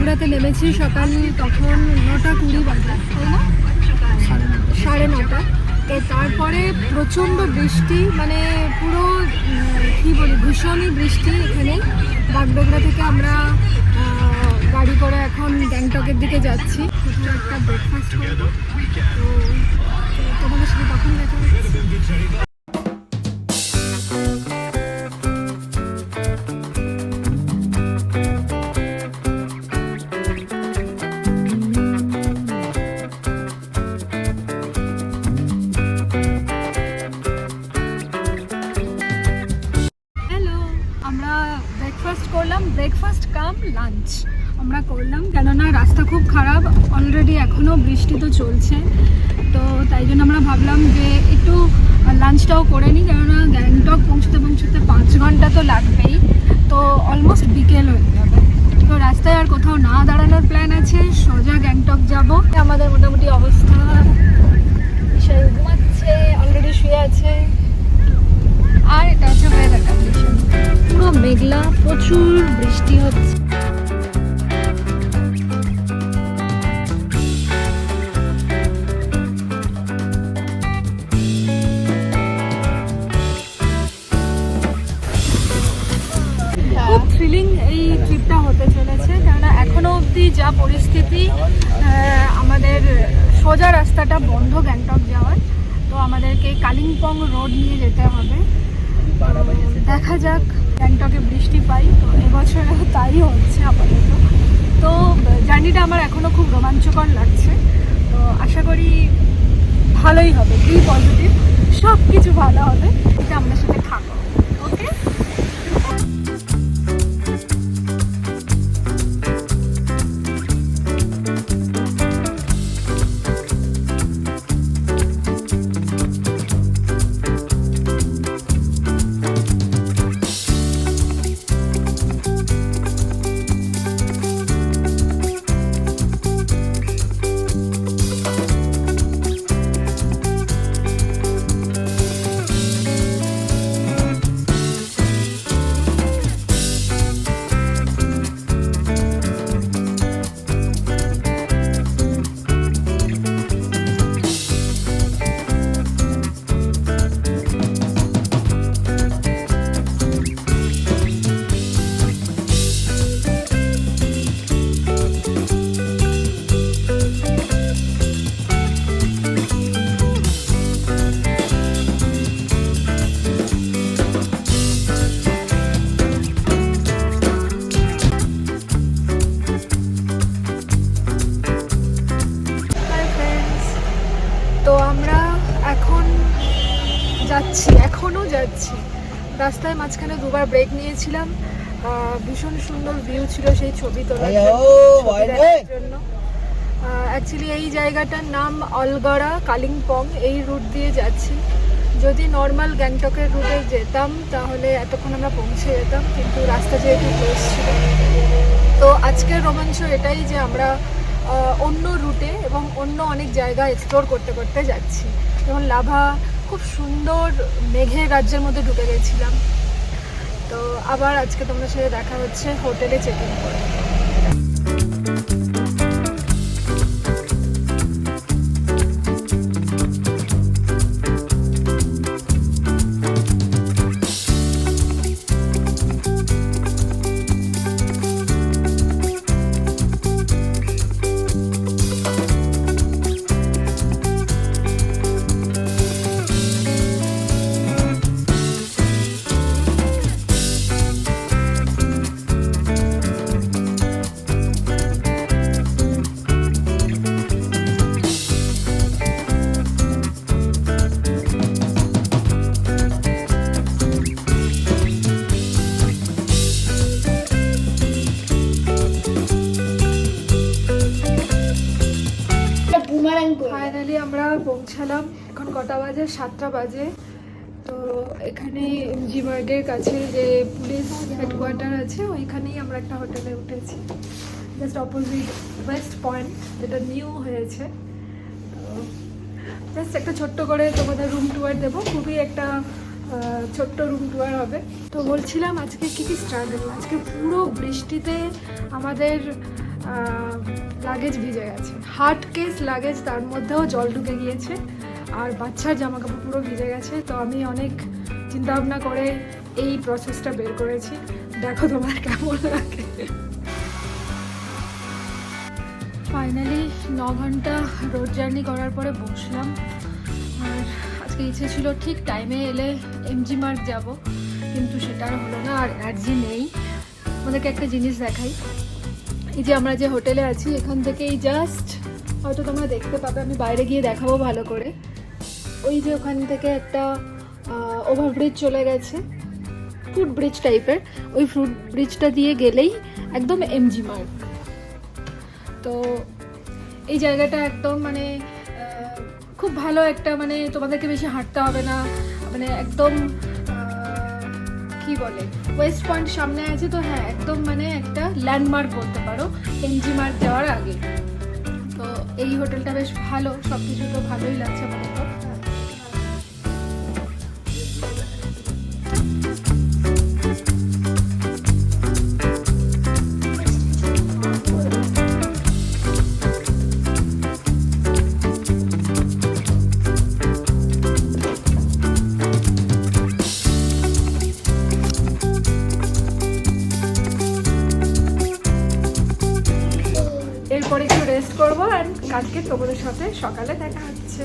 বাগডোগরাতে নেমেছি সকাল তখন 9:20 বাজে, তাই না? 9:30। তো তারপরে প্রচণ্ড বৃষ্টি, মানে পুরো কী বলি, ভীষণই বৃষ্টি এখানে। বাগডোগরা থেকে আমরা গাড়ি করে এখন গ্যাংটকের দিকে যাচ্ছি। কোথাও একটা ব্রেকফাস্ট করবো, তো তোমাদের সাথে তখন দেখা হচ্ছে। ব্রেকফাস্ট কাম লাঞ্চ আমরা করলাম, কেননা রাস্তা খুব খারাপ, অলরেডি এখনও বৃষ্টি তো চলছে। তো তাই জন্য আমরা ভাবলাম যে একটু লাঞ্চটাও করে নিই, কেননা গ্যাংটক পৌঁছতে 5 ঘন্টা তো লাগবেই। তো অলমোস্ট বিকেল হয়ে যাবে। তো রাস্তায় আর কোথাও না দাঁড়ানোর প্ল্যান আছে, সোজা গ্যাংটক যাব। আমাদের মোটামুটি অবস্থা, সে ঘুমাচ্ছে, অলরেডি শুয়ে আছে। আর এটা হচ্ছে ওয়েদার কন্ডিশন, পুরো মেঘলা, প্রচুর বৃষ্টি হচ্ছে। খুব থ্রিলিং এই ট্রিপটা হতে চলেছে, কেননা এখনো অবধি যা পরিস্থিতি, আমাদের সোজা রাস্তাটা বন্ধ গ্যাংটক যাওয়ার। তো আমাদেরকে কালিম্পং রোড নিয়ে যেতে হবে। দেখা যাক, গ্যাংটকে বৃষ্টি পাই তো এবছরেও তাই হচ্ছে আপাতত। তো জার্নিটা আমার এখনও খুব রোমাঞ্চকর লাগছে। তো আশা করি ভালোই হবে, বি পজিটিভ, সব কিছু ভালো হবে। এটা আমাদের সাথে থাকো, ওকে? এখনও যাচ্ছি। রাস্তায় মাঝখানে দুবার ব্রেক নিয়েছিলাম, ভীষণ সুন্দর ভিউ ছিল সেই ছবি তোলার জন্য। অ্যাকচুয়ালি এই জায়গাটার নাম অলগড়া, কালিম্পং, এই রুট দিয়ে যাচ্ছি। যদি নর্মাল গ্যাংটকের রুটে যেতাম তাহলে এতক্ষণ আমরা পৌঁছে যেতাম, কিন্তু রাস্তা যেহেতু ক্লোজ ছিল। তো আজকের রোমাঞ্চ এটাই যে আমরা অন্য রুটে এবং অন্য অনেক জায়গা এক্সপ্লোর করতে করতে যাচ্ছি। যেমন লাভা, খুব সুন্দর মেঘের রাজ্যের মধ্যে ঢুকে গেছিলাম। তো আবার আজকে তোমাদের সাথে দেখা হচ্ছে হোটেলে চেক ইন করে। ফাইনালি আমরা পৌঁছালাম। এখন কটা বাজে? 7টা বাজে। তো এখানে এমজি মার্গের কাছে যে পুলিশ হেডকোয়ার্টার আছে, ওইখানেই আমরা একটা হোটেলে উঠেছি, জাস্ট অপোজিট ওয়েস্ট পয়েন্ট, যেটা নিউ হয়েছে। তো জাস্ট একটা ছোট্ট করে তোমাদের রুম ট্যুর দেবো, খুবই একটা ছোট্ট রুম ট্যুর হবে। তো বলছিলাম আজকে কী কী স্ট্রাগল। আজকে পুরো বৃষ্টিতে আমাদের লাগেজ ভিজে গেছে, হার্ড কেস লাগেজ, তার মধ্যেও জল ঢুকে গিয়েছে আর বাচ্চার জামা কাপড় পুরো ভিজে গেছে। তো আমি অনেক চিন্তাভাবনা করে এই প্রসেসটা বের করেছি, দেখো তোমার কেমন লাগে। ফাইনালি 9 ঘন্টা রোড জার্নি করার পরে বসলাম। আর আজকে ইচ্ছে ছিল ঠিক টাইমে এলে এমজি মার্গ যাব, কিন্তু সেটা আর হলো না, আর এনার্জি নেই। আমাদেরকে একটা জিনিস দেখাই, এই যে আমরা যে হোটেলে আছি এখান থেকেই জাস্ট, হয়তো তোমরা দেখতে পাবে, আমি বাইরে গিয়ে দেখাবো ভালো করে, ওই যে ওখান থেকে একটা ওভারব্রিজ চলে গেছে, ফুট ব্রিজ টাইপের, ওই ফুট ব্রিজটা দিয়ে গেলেই একদম এমজি মার্গ। তো এই জায়গাটা একদম মানে খুব ভালো একটা, মানে তোমাদেরকে বেশি হাঁটতে হবে না, মানে একদম কি বলে ওয়েস্ট পয়েন্ট সামনে আছে, তো হ্যাঁ একদম মানে একটা ল্যান্ডমার্ক বলতে পারো এমজি মার্গ যাওয়ার আগে। তো এই হোটেলটা বেশ ভালো, সব কিছু তো ভালোই লাগছে মনে তো। এরপরে একটু রেস্ট করবো আর কালকে তোমাদের সাথে সকালে দেখা হচ্ছে।